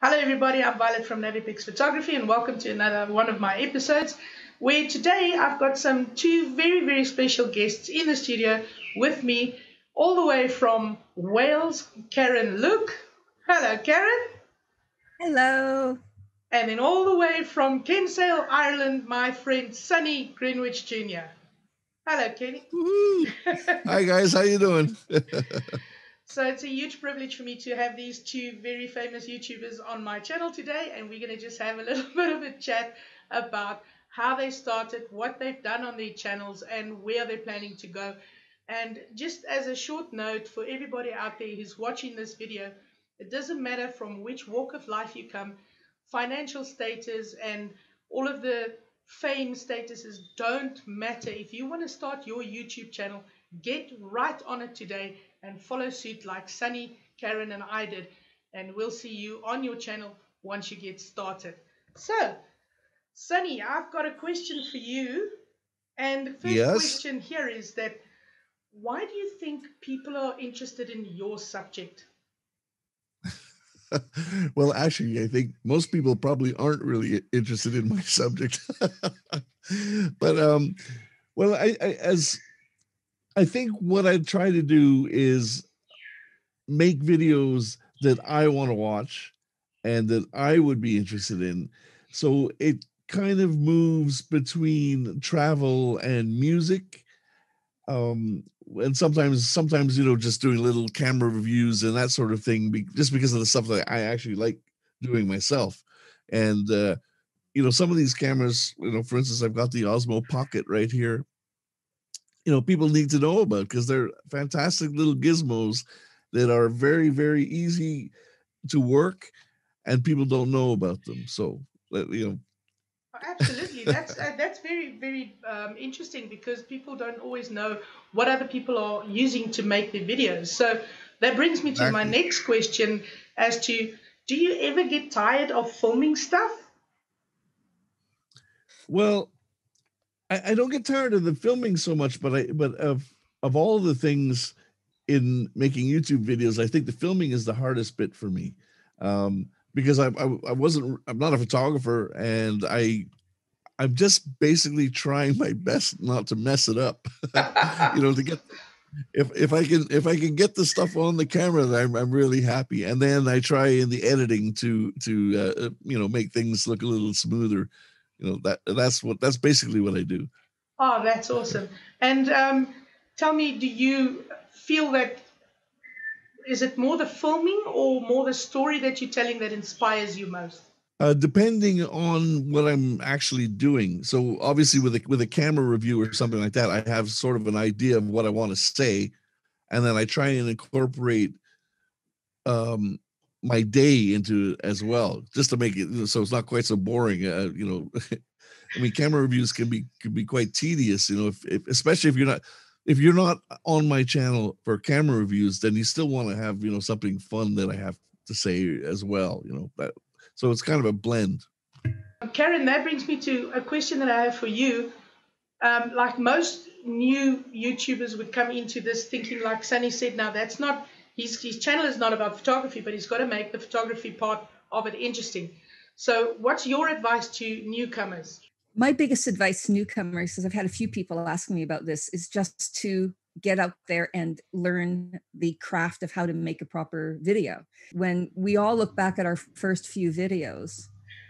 Hello everybody, I'm Violet from Navipix Photography and welcome to another one of my episodes where today I've got two very special guests in the studio with me all the way from Wales, Karen Luke. Hello Karen. Hello. And then all the way from Kinsale, Ireland, my friend Sonny Greenwich Jr. Hello Kenny. Hi guys, how you doing? So it's a huge privilege for me to have these two very famous YouTubers on my channel today, and we're going to just have a little bit of a chat about how they started, what they've done on their channels, and where they're planning to go. And just as a short note for everybody out there who's watching this video, it doesn't matter from which walk of life you come, financial status and all of the fame statuses don't matter. If you want to start your YouTube channel, get right on it today and follow suit like Sonny, Karen and I did, and we'll see you on your channel once you get started. So, Sonny, I've got a question for you, and the first question here is that why do you think people are interested in your subject? Well, actually, I think most people probably aren't really interested in my subject. But well, I think what I try to do is make videos that I want to watch and that I would be interested in. So it kind of moves between travel and music. And sometimes, you know, just doing little camera reviews and that sort of thing, just because of the stuff that I actually like doing myself. And, you know, some of these cameras, you know, for instance, I've got the Osmo Pocket right here. You know, people need to know about because they're fantastic little gizmos that are very easy to work, and people don't know about them. So, you know. Absolutely, that's very interesting because people don't always know what other people are using to make their videos. So that brings me to my next question as to, do you ever get tired of filming stuff? Well, I don't get tired of the filming so much, but of all the things in making YouTube videos, I think the filming is the hardest bit for me, because I'm not a photographer, and I'm just basically trying my best not to mess it up. You know, to get if I can get the stuff on the camera, then I'm really happy, and then I try in the editing to you know, make things look a little smoother. You know, that's basically what I do. Oh, that's awesome. And tell me, do you feel that, is it more the filming or more the story that you're telling that inspires you most? Depending on what I'm actually doing. So obviously with a camera review or something like that, I have sort of an idea of what I want to say, and then I try and incorporate my day into it as well, just to make it so it's not quite so boring. You know, I mean, camera reviews can be quite tedious. You know, if especially if you're not on my channel for camera reviews, then you still want to have, you know, something fun that I have to say as well. You know, so it's kind of a blend. Karen, that brings me to a question that I have for you. Like most new YouTubers would come into this thinking, like Sonny said, now that's not, his channel is not about photography, but he's got to make the photography part of it interesting. So what's your advice to newcomers? My biggest advice to newcomers, because I've had a few people asking me about this, is just to get out there and learn the craft of how to make a proper video. When we all look back at our first few videos,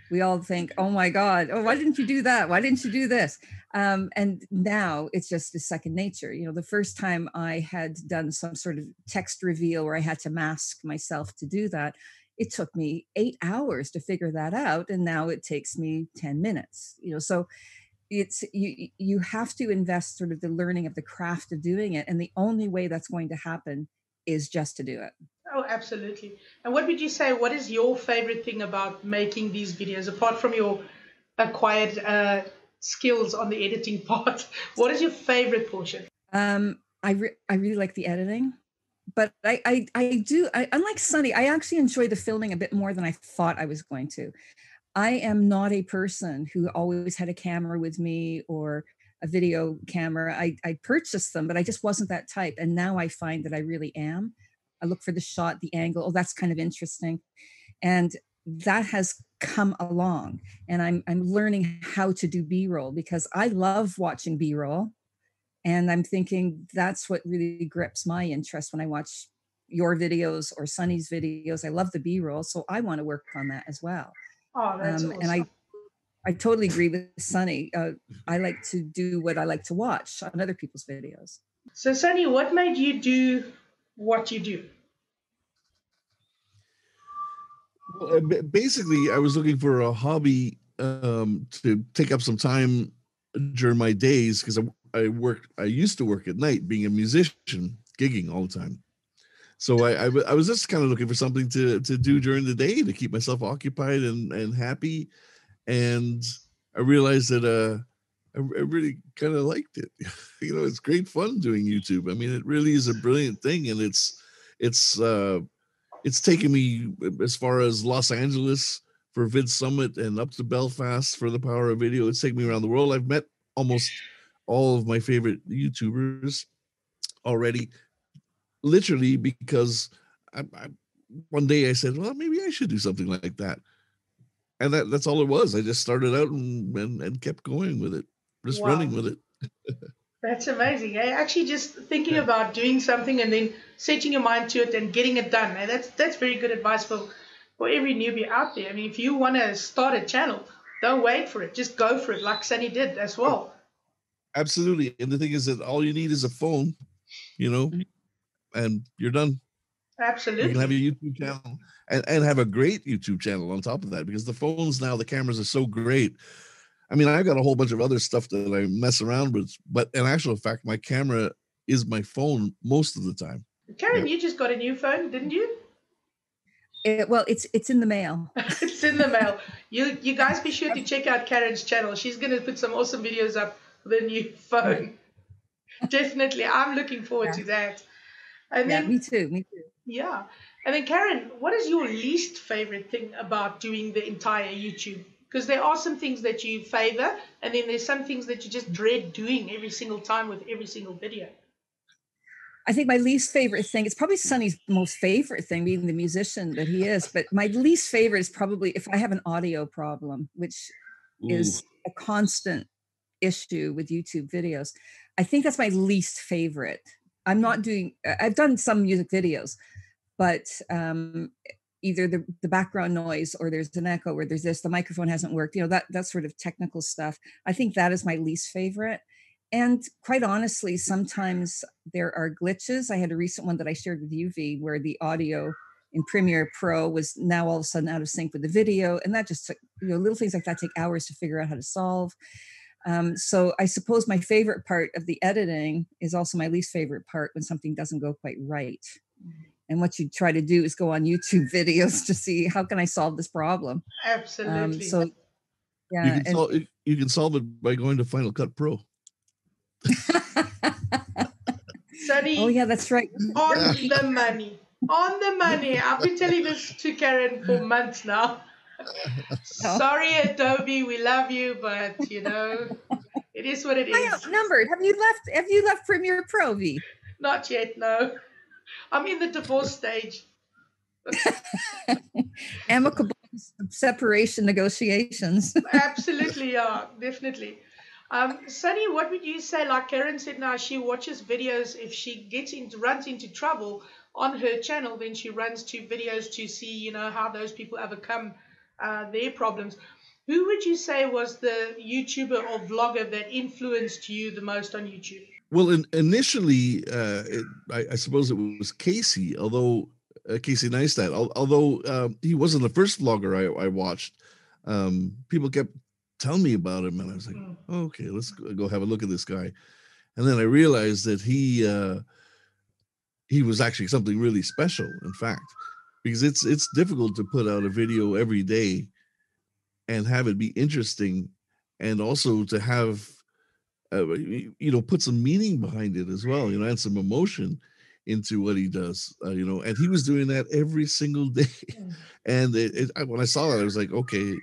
we all think, oh my God, oh, why didn't you do that? Why didn't you do this? And now it's just a second nature. You know, the first time I had done some sort of text reveal where I had to mask myself to do that, it took me 8 hours to figure that out. And now it takes me 10 minutes, you know, so it's, you have to invest sort of the learning of the craft of doing it. And the only way that's going to happen is just to do it. Oh, absolutely. And what would you say, what is your favorite thing about making these videos, apart from your acquired skills on the editing part? What is your favorite portion? I really like the editing. But unlike Sonny, I actually enjoy the filming a bit more than I thought I was going to. I am not a person who always had a camera with me or a video camera. I purchased them, but I just wasn't that type. And now I find that I really am. I look for the shot, the angle. Oh, that's kind of interesting. And that has come along, and I'm learning how to do B-roll because I love watching B-roll. And I'm thinking that's what really grips my interest when I watch your videos or Sonny's videos. I love the B-roll, so I want to work on that as well. Oh, that's awesome. And I totally agree with Sonny. I like to do what I like to watch on other people's videos. So, Sonny, what made you do what you do? Well, basically, I was looking for a hobby to take up some time during my days because I used to work at night, being a musician, gigging all the time. So I was just kind of looking for something to do during the day to keep myself occupied and happy. And I realized that I really kind of liked it. You know, it's great fun doing YouTube. I mean, it really is a brilliant thing, and it's taken me as far as Los Angeles for Vid Summit and up to Belfast for the Power of Video. It's taken me around the world. I've met almost all of my favorite YouTubers already, literally because one day I said, well, maybe I should do something like that. And that's all it was. I just started out and kept going with it, just running with it. That's amazing. Actually just thinking about doing something and then setting your mind to it and getting it done. And that's very good advice for every newbie out there. I mean, if you want to start a channel, don't wait for it. Just go for it like Sonny did as well. Absolutely. And the thing is that all you need is a phone, you know, and you're done. Absolutely. You can have a YouTube channel and have a great YouTube channel on top of that, because the phones now, the cameras are so great. I mean, I've got a whole bunch of other stuff that I mess around with, but in actual fact, my camera is my phone most of the time. Karen, you just got a new phone, didn't you? Well, it's in the mail. It's in the mail. You guys be sure to check out Karen's channel. She's going to put some awesome videos up with a new phone. Definitely. I'm looking forward to that. And then, me too. Yeah. And then, Karen, what is your least favorite thing about doing the entire YouTube? Because there are some things that you favor, and then there's some things that you just dread doing every single time with every single video. I think my least favorite thing, it's probably Sonny's most favorite thing, being the musician that he is, but my least favorite is probably if I have an audio problem, which is a constant issue with YouTube videos. I think that's my least favorite. I've done some music videos, but either the background noise or there's an echo or there's this, the microphone hasn't worked, you know, that sort of technical stuff. I think that is my least favorite. And quite honestly, sometimes there are glitches. I had a recent one that I shared with UV where the audio in Premiere Pro was now all of a sudden out of sync with the video. And that just took, you know, little things like that take hours to figure out how to solve. So I suppose my favorite part of the editing is also my least favorite part when something doesn't go quite right. And what you try to do is go on YouTube videos to see how can I solve this problem. Absolutely. So yeah, you can solve it by going to Final Cut Pro. Sonny, oh yeah, that's right. On the money. On the money. I've been telling this to Karen for months now. Sorry, Adobe, we love you, but you know, it is what it is. I outnumbered. Have you left Premiere Pro, V? Not yet, no. I'm in the divorce stage. Amicable separation negotiations. Absolutely, yeah, definitely. Sonny, what would you say? Like Karen said, now she watches videos. If she runs into trouble on her channel, then she runs to videos to see, you know, how those people overcome their problems. Who would you say was the YouTuber or vlogger that influenced you the most on YouTube? Well, initially, I suppose it was Casey, although Casey Neistat, although he wasn't the first vlogger I watched. People kept telling me about him, and I was like, oh, okay, let's go have a look at this guy. And then I realized that he was actually something really special, in fact, because it's difficult to put out a video every day and have it be interesting, and also to have put some meaning behind it as well, you know, and some emotion into what he does, you know, and he was doing that every single day. And when I saw that, I was like, okay,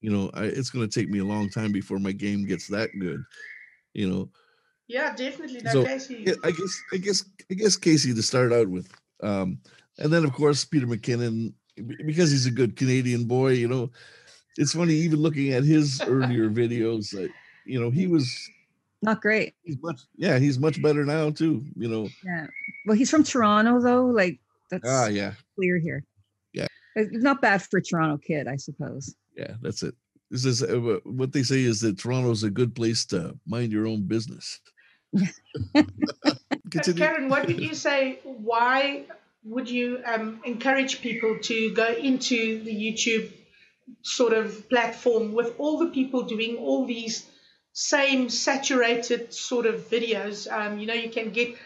you know, it's going to take me a long time before my game gets that good, you know. Yeah, definitely. No, so Casey. Yeah, I guess Casey to start out with, and then of course Peter McKinnon, because he's a good Canadian boy, you know, it's funny, even looking at his earlier videos, you know, he was not great. He's much better now too, you know. Yeah. Well, he's from Toronto though. Like that's yeah, clear here. Yeah. It's not bad for a Toronto kid, I suppose. Yeah, that's it. This is what they say is that Toronto's a good place to mind your own business. Karen, what would you say? Why would you encourage people to go into the YouTube sort of platform with all the people doing all these same saturated sort of videos? You know, you can get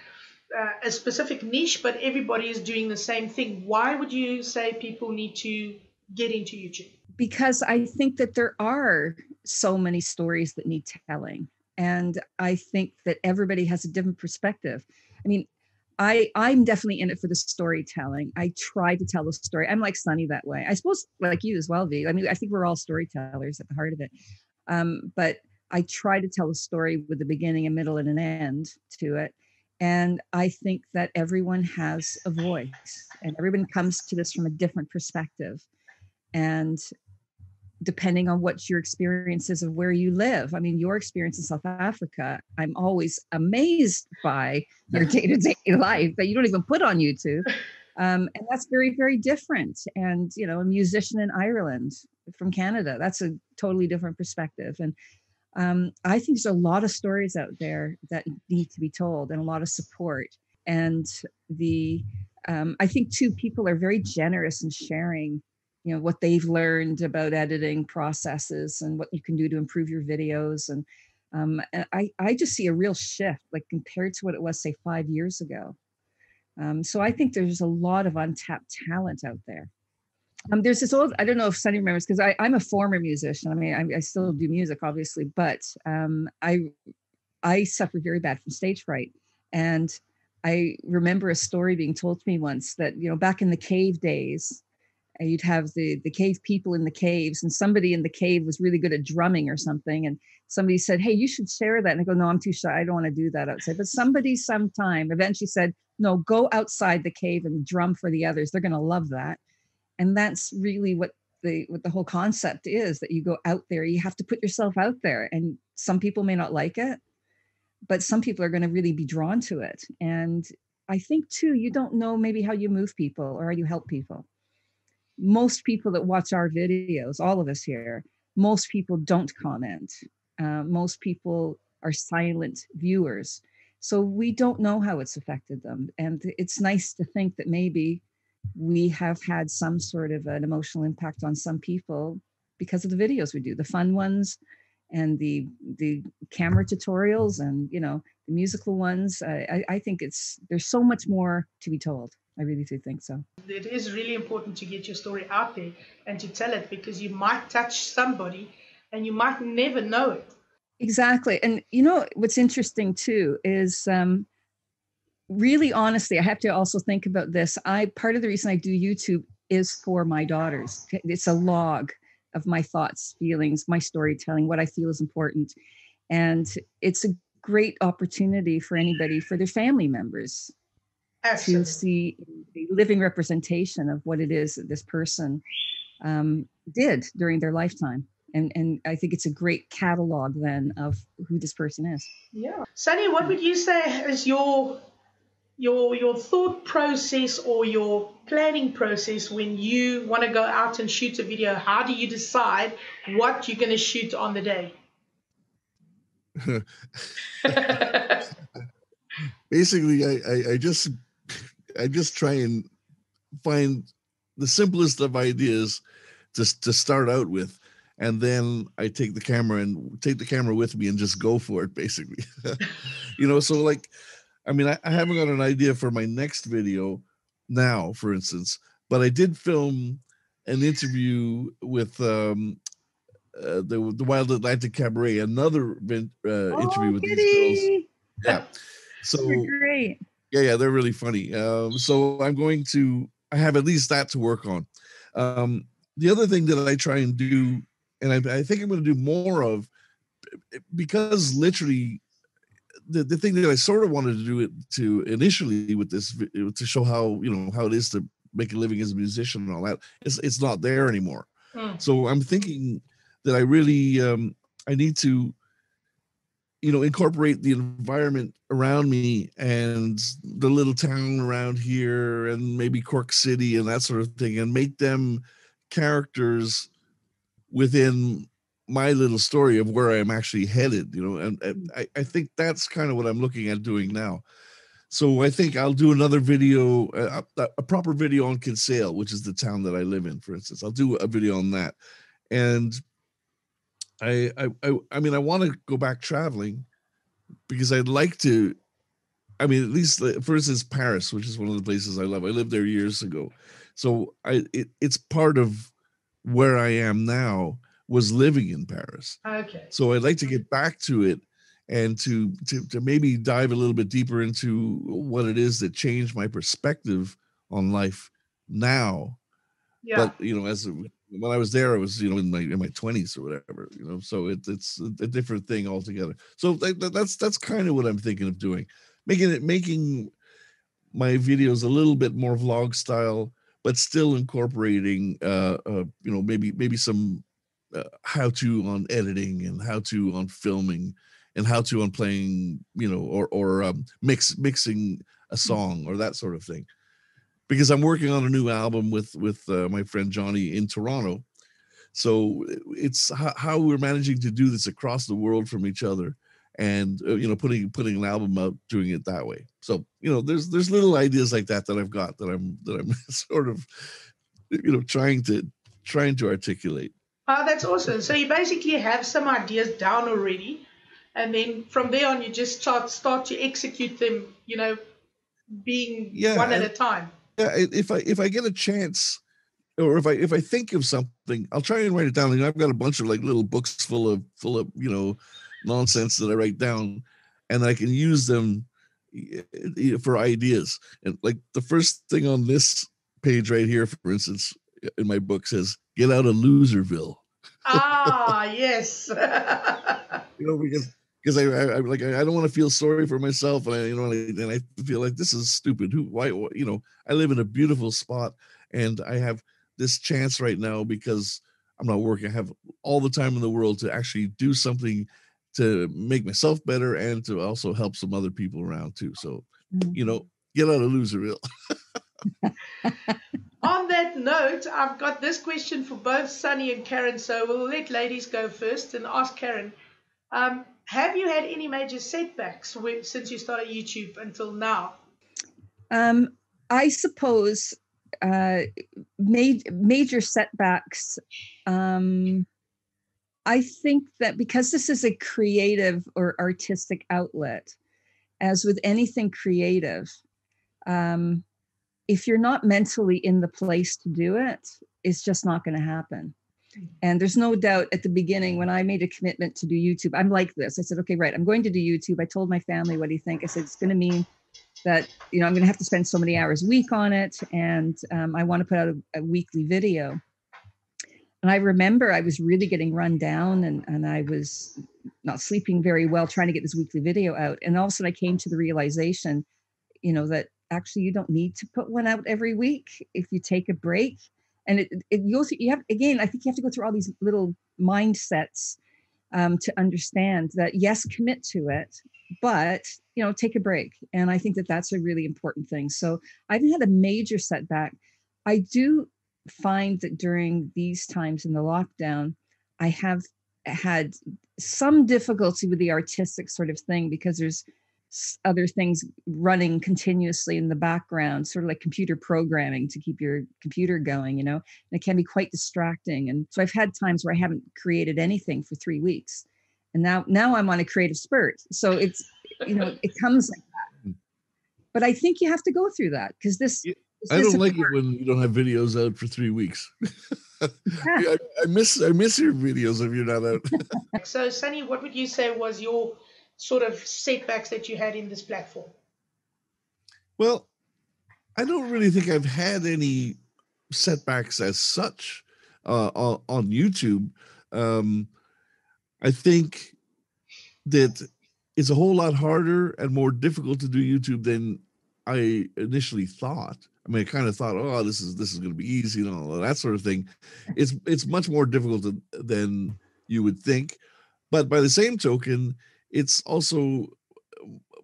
a specific niche, but everybody is doing the same thing. Why would you say people need to get into YouTube? Because I think that there are so many stories that need telling. And I think that everybody has a different perspective. I mean, I'm definitely in it for the storytelling. I try to tell the story. I'm like Sonny that way. I suppose like you as well, V. I mean, I think we're all storytellers at the heart of it. But I try to tell a story with a beginning, a middle, and an end to it. And I think that everyone has a voice and everyone comes to this from a different perspective. And depending on what your experience is of where you live. I mean, your experience in South Africa, I'm always amazed by your day-to-day life that you don't even put on YouTube. And that's very, very different. And, you know, a musician in Ireland from Canada, that's a totally different perspective. And I think there's a lot of stories out there that need to be told and a lot of support. And I think too, people are very generous in sharing, you know, what they've learned about editing processes and what you can do to improve your videos. And I just see a real shift, like compared to what it was, say, 5 years ago. So I think there's a lot of untapped talent out there. There's this old, I don't know if Sonny remembers, because I'm a former musician. I mean, I still do music, obviously, but I suffered very bad from stage fright. And I remember a story being told to me once that, you know, back in the cave days, you'd have the cave people in the caves, and somebody in the cave was really good at drumming or something. And somebody said, hey, you should share that. And I go, no, I'm too shy. I don't want to do that outside. But somebody sometime eventually said, no, go outside the cave and drum for the others. They're going to love that. And that's really what the whole concept is, that you go out there, you have to put yourself out there. And some people may not like it, but some people are going to really be drawn to it. And I think too, you don't know maybe how you move people or how you help people. Most people that watch our videos, all of us here, most people don't comment. Most people are silent viewers. So we don't know how it's affected them. And it's nice to think that maybe we have had some sort of an emotional impact on some people because of the videos we do, the fun ones and the camera tutorials and, you know, the musical ones. I think there's so much more to be told. I really do think so. It is really important to get your story out there and to tell it, because you might touch somebody and you might never know it. Exactly. And you know, what's interesting too is really honestly, I have to also think about this. Part of the reason I do YouTube is for my daughters. It's a log of my thoughts, feelings, my storytelling, what I feel is important. And it's a great opportunity for anybody, for their family members, Absolutely. To see the living representation of what it is that this person did during their lifetime. And I think it's a great catalog then of who this person is. Yeah. Sonny, what would you say is your thought process or your planning process when you want to go out and shoot a video? How do you decide what you're going to shoot on the day? Basically, I just try and find the simplest of ideas to start out with. And then I take the camera with me and just go for it, basically. You know, so like, I mean, I haven't got an idea for my next video now, for instance, but I did film an interview with the Wild Atlantic Cabaret, another interview with these girls. Yeah. So they're great. Yeah, they're really funny. So I have at least that to work on. The other thing that I try and do, and I think I'm going to do more of, because literally the thing that I sort of wanted to do it to initially with this, to show how, you know, how it is to make a living as a musician and all that. It's not there anymore. Mm. So I'm thinking that I really I need to, incorporate the environment around me and the little town around here and maybe Cork City and that sort of thing, and make them characters within my little story of where I'm actually headed, and I think that's kind of what I'm looking at doing now. So I think I'll do another video, a proper video on Kinsale, which is the town that I live in, for instance. I'll do a video on that. And I mean, I want to go back traveling because I'd like to, at least, for instance, Paris, which is one of the places I love. I lived there years ago. So it's part of where I am now, was living in Paris. Okay. So I'd like to get back to it and to maybe dive a little bit deeper into what it is that changed my perspective on life now. Yeah. But when I was there, I was in my 20s or whatever. So it's a different thing altogether. So that's kind of what I'm thinking of doing, making my videos a little bit more vlog style, but still incorporating maybe some how to on editing and how to on filming and how to on playing, or mixing a song or that sort of thing. Because I'm working on a new album with my friend Johnny in Toronto. So it's how we're managing to do this across the world from each other, and putting an album out, doing it that way. So there's little ideas like that I've got that I'm sort of trying to articulate. Oh, that's awesome. So you basically have some ideas down already, and then from there on you just start to execute them, being one at a time. Yeah, if I get a chance, or if I think of something, I'll try and write it down. I've got a bunch of like little books full of nonsense that I write down, and I can use them for ideas. And like the first thing on this page right here, for instance, in my book says, "Get out of Loserville." Ah, yes. Because I don't want to feel sorry for myself, and I feel like this is stupid. Why? I live in a beautiful spot, and I have this chance right now because I'm not working. I have all the time in the world to actually do something to make myself better and to also help some other people around too. So, get out of Loserville. On that note, I've got this question for both Sonny and Karen. So we'll let ladies go first and ask Karen. Have you had any major setbacks since you started YouTube until now? I suppose major setbacks. I think that because this is a creative or artistic outlet, as with anything creative, if you're not mentally in the place to do it, it's just not going to happen. And there's no doubt at the beginning when I made a commitment to do YouTube, I'm like this. I said, okay, right, I'm going to do YouTube. I told my family, what do you think? I said, it's going to mean that, I'm going to have to spend so many hours a week on it. And I want to put out a weekly video. And I remember I was really getting run down and I was not sleeping very well trying to get this weekly video out. And all of a sudden I came to the realization, that actually you don't need to put one out every week if you take a break. And I think you have to go through all these little mindsets to understand that, yes, commit to it, but, take a break. And I think that that's a really important thing. So I haven't had a major setback. I do find that during these times in the lockdown, I have had some difficulty with the artistic sort of thing because there's other things running continuously in the background, sort of like computer programming to keep your computer going, and it can be quite distracting. And so I've had times where I haven't created anything for 3 weeks, and now I'm on a creative spurt. So it's, it comes like that. But I think you have to go through that because I don't like it when you don't have videos out for 3 weeks. Yeah. I miss your videos if you're not out. So Sonny, what would you say was your sort of setbacks that you had in this platform? Well, I don't really think I've had any setbacks as such on YouTube. I think that it's a whole lot harder and more difficult to do YouTube than I initially thought. I mean, I kind of thought, oh, this is going to be easy and all of that sort of thing. It's much more difficult than you would think, but by the same token, it's also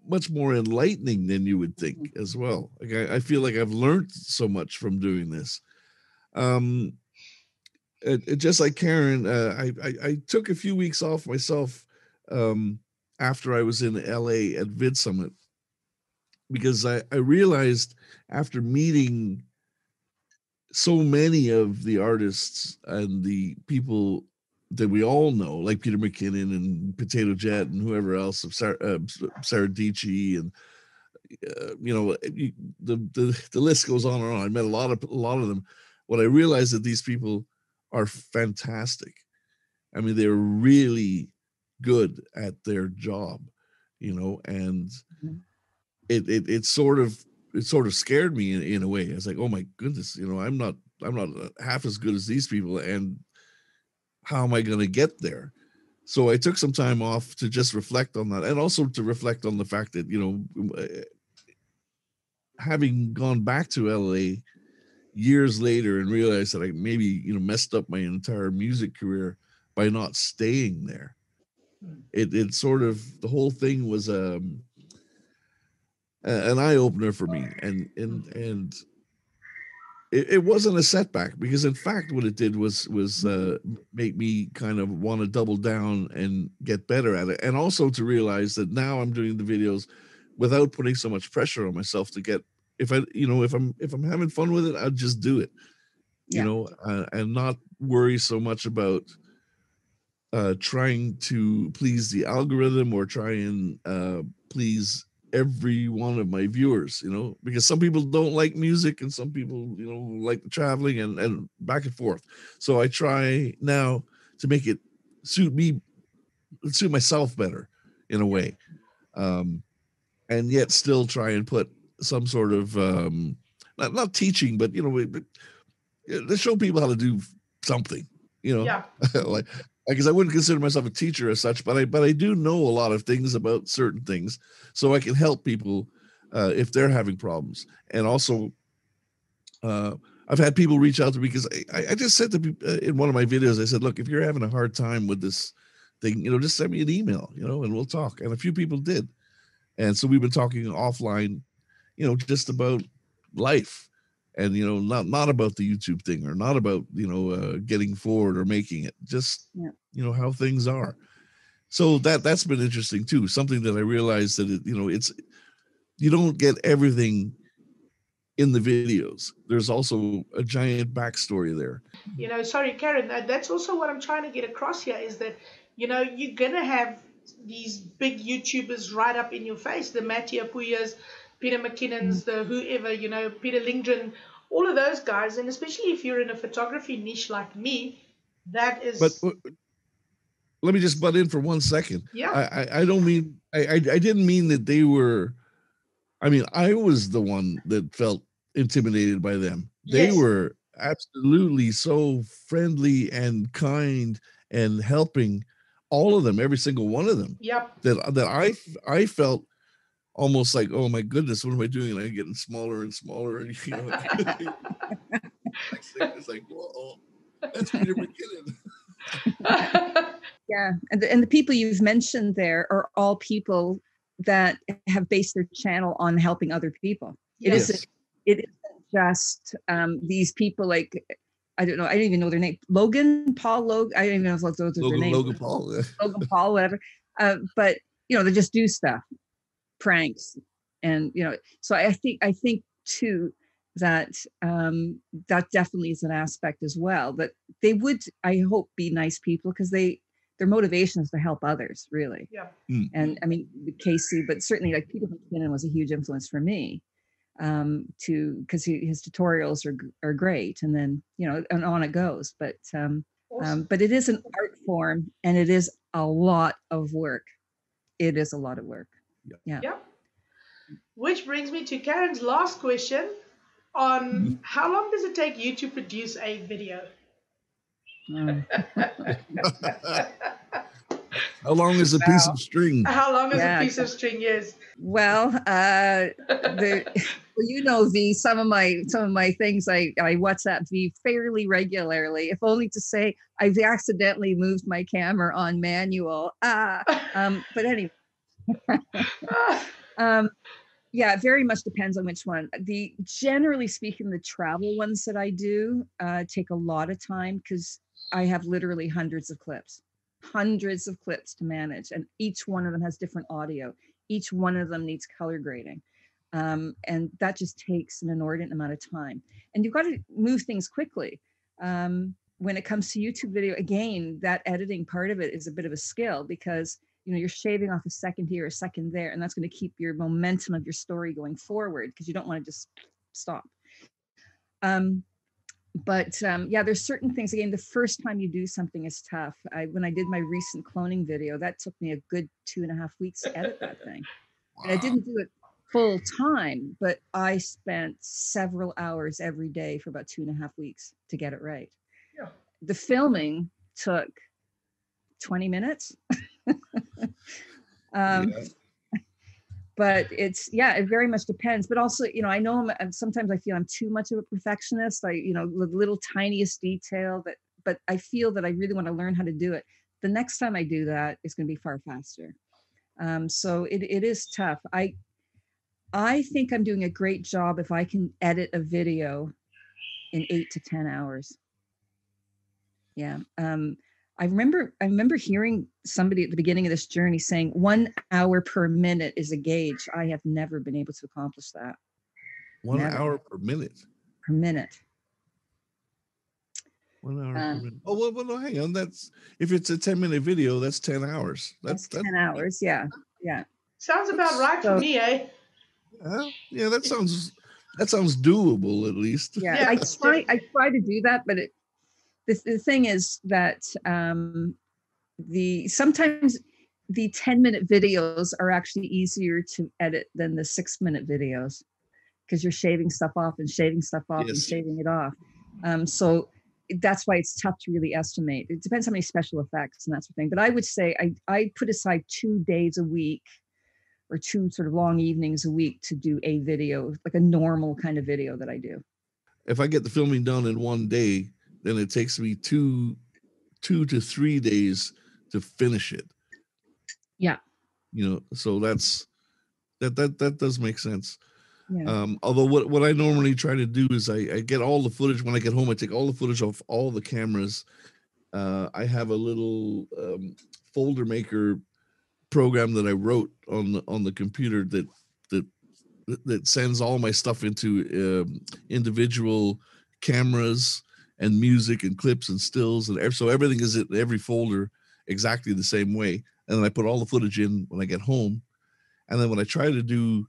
much more enlightening than you would think as well. Like I feel like I've learned so much from doing this. Just like Karen, I took a few weeks off myself after I was in LA at Vid Summit, because I realized after meeting so many of the artists and the people that we all know, like Peter Mckinnon and Potato Jet and whoever else, of Sarah Dici, and the list goes on and on. I met a lot of them. What I realized that these people are fantastic. I mean, they're really good at their job, and it sort of scared me in a way. I was like, oh my goodness, I'm not half as good as these people, and how am I going to get there? So I took some time off to just reflect on that, and also to reflect on the fact that, having gone back to LA years later and realized that I maybe, messed up my entire music career by not staying there. It sort of, the whole thing was an eye opener for me, and it wasn't a setback, because in fact what it did was make me kind of want to double down and get better at it, and also to realize that now I'm doing the videos without putting so much pressure on myself to get, if I'm having fun with it, I'll just do it, and not worry so much about trying to please the algorithm or try and please every one of my viewers, because some people don't like music and some people, like the traveling and back and forth. So I try now to make it suit myself better in a way, and yet still try and put some sort of not teaching, but to show people how to do something, like, because I wouldn't consider myself a teacher as such, but I do know a lot of things about certain things, so I can help people if they're having problems. And also, I've had people reach out to me, because I just said to people in one of my videos, I said, look, if you're having a hard time with this thing, just send me an email, and we'll talk. And a few people did, and so we've been talking offline, just about life. And not about the YouTube thing, or not about getting forward or making it, just how things are. So that's been interesting too. Something that I realized that it's, you don't get everything in the videos. There's also a giant backstory there. Sorry, Karen, that's also what I'm trying to get across here, is that you're gonna have these big YouTubers right up in your face, the Matti, Hapoojas, Peter McKinnons, the whoever, Peter Lingdren, all of those guys. And especially if you're in a photography niche like me, that is... But let me just butt in for 1 second. Yeah. I don't mean, I didn't mean that they were, I mean, I was the one that felt intimidated by them. They were absolutely so friendly and kind and helping, all of them, every single one of them. Yep. That I felt almost like, oh my goodness, what am I doing? And I'm getting smaller and smaller, and it's like, whoa, that's Peter McKinnon. Yeah, and the people you've mentioned there are all people that have based their channel on helping other people. Yes. It isn't just these people, like, I don't know, I don't even know their name. Logan Paul, I don't even know if those are their names. Logan Paul. Yeah. Logan Paul, whatever. But they just do stuff, pranks, and so I think too that that definitely is an aspect as well, that they would, I hope, be nice people, because their motivation is to help others, really. Yeah. And I mean, Casey, but certainly like Peter McKinnon was a huge influence for me, because his tutorials are great, and then and on it goes. But Awesome. but it is an art form, and it is a lot of work. It is a lot of work. Yeah. Which brings me to Karen's last question on how long does it take you to produce a video? How long is a piece of string? How long is a piece of string? Yes. Well, you know, V, some of my things I WhatsApp V fairly regularly, if only to say I've accidentally moved my camera on manual. But anyway. Yeah, it very much depends on which one. Generally speaking, the travel ones that I do take a lot of time because I have literally hundreds of clips to manage, and each one of them has different audio. Each one of them needs color grading, and that just takes an inordinate amount of time. And you've got to move things quickly. When it comes to YouTube video, again, that editing part of it is a bit of a skill because you know, you're shaving off a second here, a second there, and that's going to keep your momentum of your story going forward because you don't want to just stop. Yeah, there's certain things, again, the first time you do something is tough. When I did my recent cloning video, that took me a good 2.5 weeks to edit that thing. Wow. And I didn't do it full time, but I spent several hours every day for about 2.5 weeks to get it right. Yeah. The filming took 20 minutes. But it very much depends. But also, you know, I know sometimes I feel I'm too much of a perfectionist. You know, the little tiniest detail but I feel that I really want to learn how to do it. The next time I do that, it's going to be far faster. So it is tough. I think I'm doing a great job if I can edit a video in 8 to 10 hours. Yeah. I remember hearing somebody at the beginning of this journey saying 1 hour per minute is a gauge. I have never been able to accomplish that. 1 hour per minute? Per minute. 1 hour per minute. Oh, well, no, hang on. That's, if it's a 10-minute video, that's 10 hours. That's 10 hours, yeah. Yeah. Sounds about right for me, eh? Yeah, that sounds doable at least. Yeah, I try to do that, but the thing is that sometimes the 10-minute videos are actually easier to edit than the 6-minute videos because you're shaving stuff off and shaving stuff off and shaving it off. So that's why it's tough to really estimate. It depends how many special effects and that sort of thing. But I would say I put aside 2 days a week or 2 sort of long evenings a week to do a video, like a normal kind of video that I do. If I get the filming done in 1 day, then it takes me 2 to 3 days to finish it. Yeah. You know, so that does make sense. Yeah. Although what I normally try to do is I get all the footage when I get home. I take all the footage off all the cameras. I have a little folder maker program that I wrote on the computer that sends all my stuff into individual cameras and music and clips and stills, and so everything is in every folder exactly the same way. And then I put all the footage in when I get home. And then when I try to do,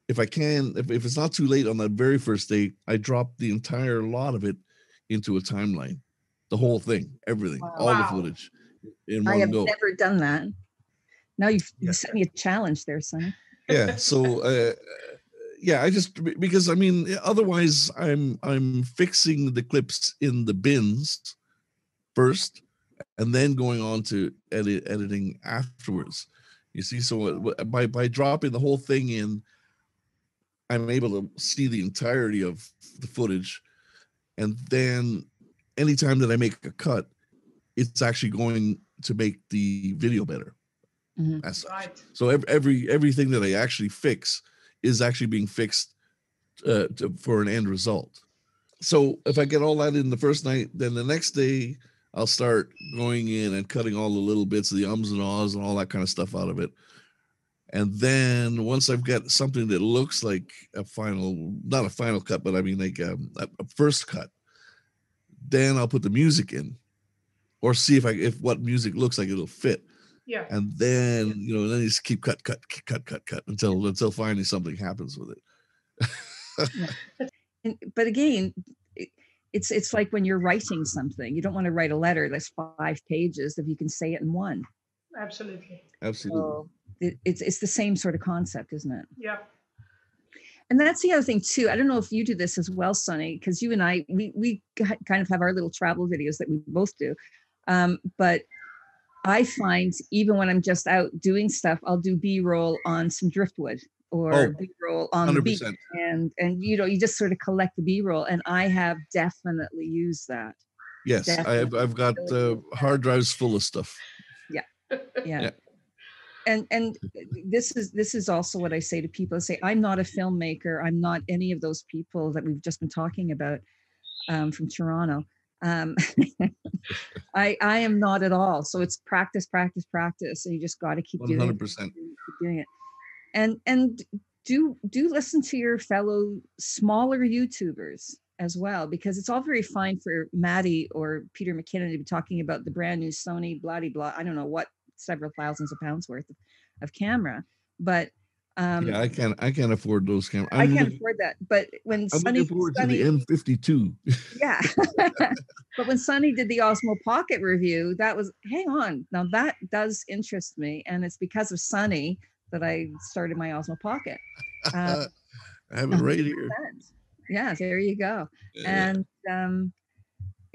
if I can, if it's not too late on that very first day, I drop the entire lot of it into a timeline, the whole thing, everything, all the footage in one go. I have never done that. Now you set me a challenge there, Sonny. Yeah. So, yeah, because I mean, otherwise I'm fixing the clips in the bins first and then going on to editing afterwards. You see, so by dropping the whole thing in, I'm able to see the entirety of the footage. And then anytime that I make a cut, it's actually going to make the video better. Mm-hmm. Right. So everything that I actually fix is actually being fixed for an end result. So if I get all that in the first night, then the next day I'll start going in and cutting all the little bits of the ums and ahs and all that kind of stuff out of it. And then once I've got something that looks like not a final cut, but I mean like a first cut, then I'll put the music in or see if what music looks like it'll fit. Yeah. And then, then you just keep cut until finally something happens with it. But again, it's like when you're writing something, you don't want to write a letter that's 5 pages if you can say it in 1. Absolutely. So it's the same sort of concept, isn't it? Yeah. And that's the other thing too. I don't know if you do this as well, Sonny, because you and I, we kind of have our little travel videos that we both do. But I find even when I'm just out doing stuff, I'll do B-roll on some driftwood or B-roll on the beach. 100%. And you know, you just sort of collect the B-roll, and I have definitely used that. Yes, I've got hard drives full of stuff. Yeah. And this is also what I say to people. I say, I'm not a filmmaker. I'm not any of those people that we've just been talking about from Toronto. I am not at all. So it's practice, practice, practice. And you just got to keep 100%. doing it. And do listen to your fellow smaller YouTubers as well, because it's all very fine for Matti or Peter Mckinnon to be talking about the brand new Sonny blah blah. I don't know what, several thousands of pounds worth of camera, but yeah, I can't afford those cameras. I can't afford that. But when I'm looking forward to the M52. Yeah. But when Sonny did the Osmo Pocket review, that was, hang on, now that does interest me, and it's because of Sonny that I started my Osmo Pocket. I have it right here. Yeah, there you go. Yeah. And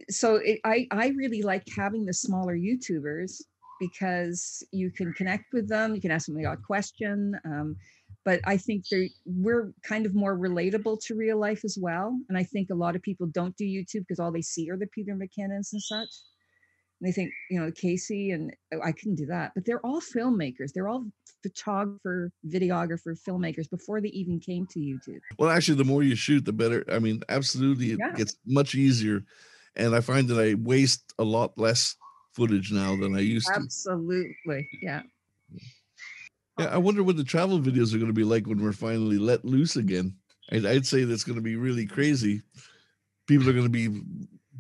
so I really like having the smaller YouTubers, because you can connect with them, you can ask them the odd question, but I think we're kind of more relatable to real life as well. And I think a lot of people don't do YouTube because all they see are the Peter McKinnons and such. And they think, you know, Casey, and I couldn't do that. But they're all filmmakers. They're all photographer, videographer, filmmakers before they even came to YouTube. Well, actually, the more you shoot, the better. I mean, absolutely, it gets much easier. And I find that I waste a lot less footage now than I used to. Absolutely. Yeah. Yeah. I wonder what the travel videos are going to be like when we're finally let loose again. I'd say that's going to be really crazy. People are going to be,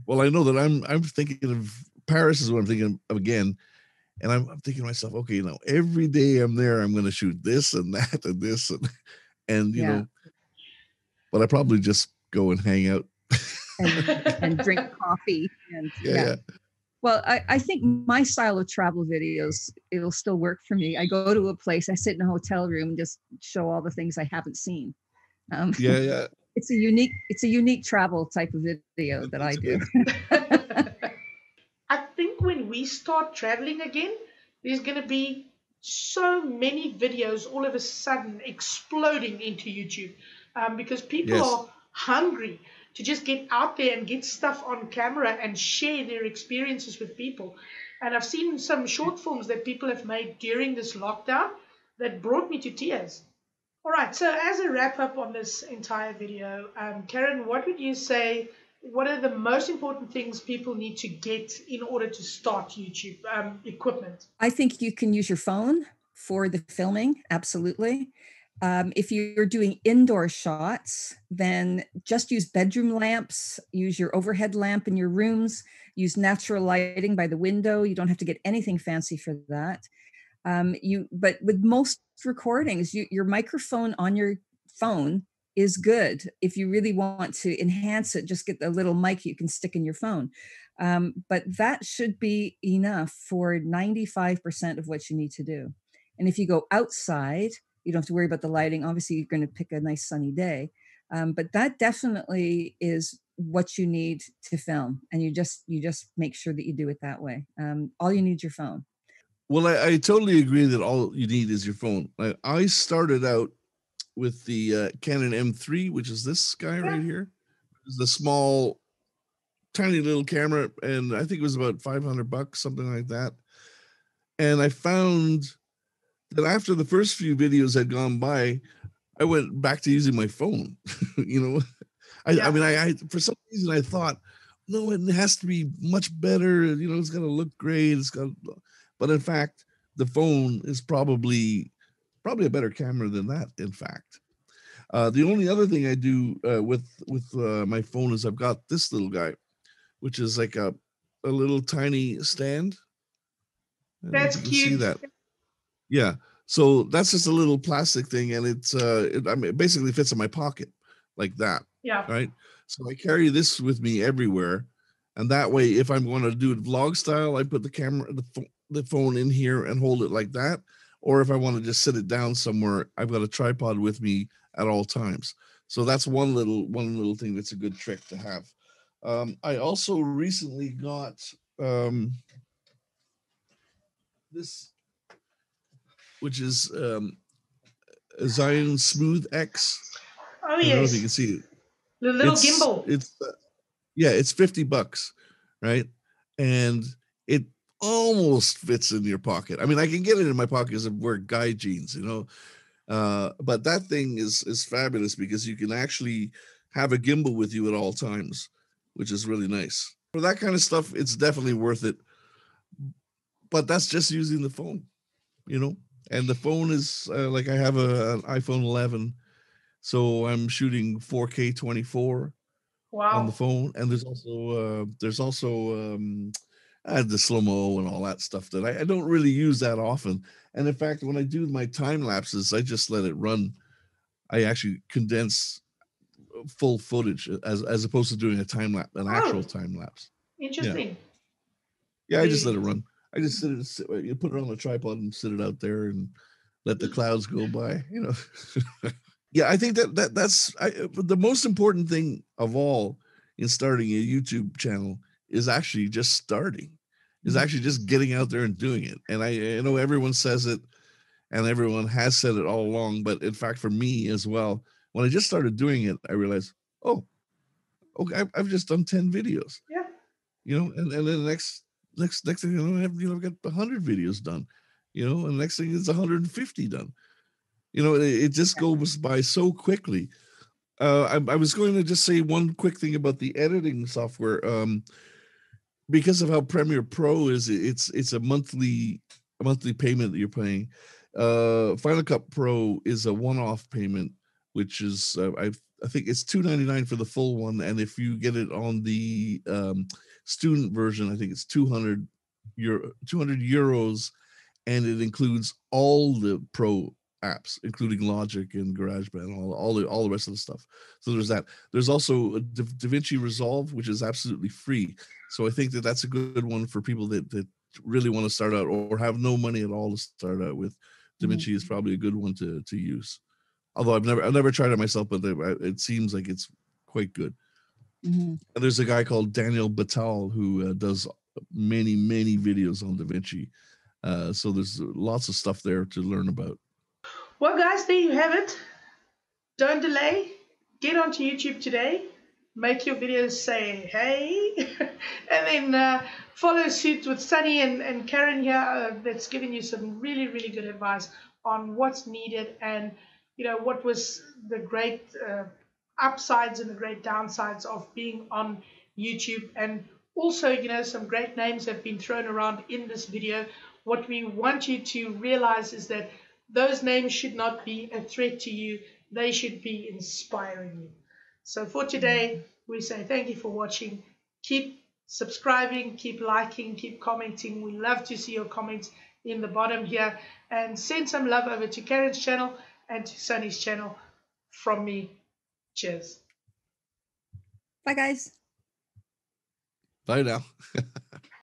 well, I know that I'm thinking of Paris is what I'm thinking of again. And I'm thinking to myself, okay, now every day I'm there, I'm going to shoot this and that and this and you know, but I probably just go and hang out and drink coffee and yeah. Well, I think my style of travel videos, it'll still work for me. I go to a place, I sit in a hotel room and just show all the things I haven't seen. It's a unique travel type of video that I do. I think when we start traveling again, there's going to be so many videos all of a sudden exploding into YouTube, because people are hungry to just get out there and get stuff on camera and share their experiences with people. And I've seen some short films that people have made during this lockdown that brought me to tears. All right, so as a wrap up on this entire video, Karen, what would you say, what are the most important things people need to get in order to start YouTube equipment? I think you can use your phone for the filming, absolutely. If you're doing indoor shots, then just use bedroom lamps, use your overhead lamp in your rooms, use natural lighting by the window. You don't have to get anything fancy for that. But with most recordings, your microphone on your phone is good. If you really want to enhance it, just get a little mic you can stick in your phone. But that should be enough for 95% of what you need to do. And if you go outside, you don't have to worry about the lighting. Obviously, you're going to pick a nice sunny day. But that definitely is what you need to film. And you just make sure that you do it that way. All you need is your phone. Well, I totally agree that all you need is your phone. I started out with the Canon M3, which is this guy right here. It's the small, tiny little camera. And I think it was about $500, something like that. And I found that after the first few videos had gone by, I went back to using my phone. You know, I mean, I for some reason I thought, no, it has to be much better. You know, it's got to look great. But in fact, the phone is probably a better camera than that. In fact, the only other thing I do with my phone is I've got this little guy, which is like a little tiny stand. That's cute. See that? Yeah. So that's just a little plastic thing, and it basically fits in my pocket like that. Yeah. Right. So I carry this with me everywhere, and that way, if I'm going to do it vlog style, I put the phone in here and hold it like that. Or if I want to just sit it down somewhere, I've got a tripod with me at all times. So that's one little thing that's a good trick to have. I also recently got this, which is a Zhiyun Smooth X. Oh, I don't know if you yes. can see it. The little gimbal. Yeah, it's $50, right? And it almost fits in your pocket. I mean, I can get it in my pocket because I wear guy jeans, you know. But that thing is fabulous because you can actually have a gimbal with you at all times, which is really nice. For that kind of stuff, it's definitely worth it. But that's just using the phone, you know. And the phone is like I have an iPhone 11, so I'm shooting 4K 24 on the phone. And there's also the slow-mo and all that stuff that I don't really use that often. And in fact, when I do my time lapses, I just let it run. I actually condense full footage as opposed to doing an actual time lapse. Interesting. Yeah, I just let it run. I just you put it on a tripod and sit it out there and let the clouds go by, you know. Yeah, I think that's the most important thing of all in starting a YouTube channel is actually just starting, is actually just getting out there and doing it. And I know everyone says it and everyone has said it all along, but in fact, for me as well, when I just started doing it, I realized, oh, okay, I've just done 10 videos. Yeah. You know, and then the next thing you know, I've got 100 videos done, you know, and the next thing is 150 done. You know, it just goes by so quickly. I was going to just say one quick thing about the editing software. Because of how Premiere Pro is, it's a monthly payment that you're paying. Final Cut Pro is a one-off payment, which is I think it's $299 for the full one, and if you get it on the student version, I think it's 200 euros, and it includes all the pro apps, including Logic and GarageBand, all the rest of the stuff. So there's that. There's also a DaVinci Resolve, which is absolutely free. So I think that's a good one for people that really want to start out or have no money at all to start out with. DaVinci is probably a good one to use. Although I've never tried it myself, but it seems like it's quite good. And there's a guy called Daniel Batal who does many videos on DaVinci. So there's lots of stuff there to learn about. Well, guys, there you have it. Don't delay. Get onto YouTube today. Make your videos say hey. And then follow suit with Sonny and Karen here that's giving you some really good advice on what's needed and, you know, what was the great upsides and the great downsides of being on YouTube. And also, you know, some great names have been thrown around in this video. What we want you to realize is that those names should not be a threat to you. They should be inspiring you. So for today, we say thank you for watching. Keep subscribing, keep liking, keep commenting. We love to see your comments in the bottom here. And send some love over to Karen's channel and to Sonny's channel from me. Cheers. Bye, guys. Bye now.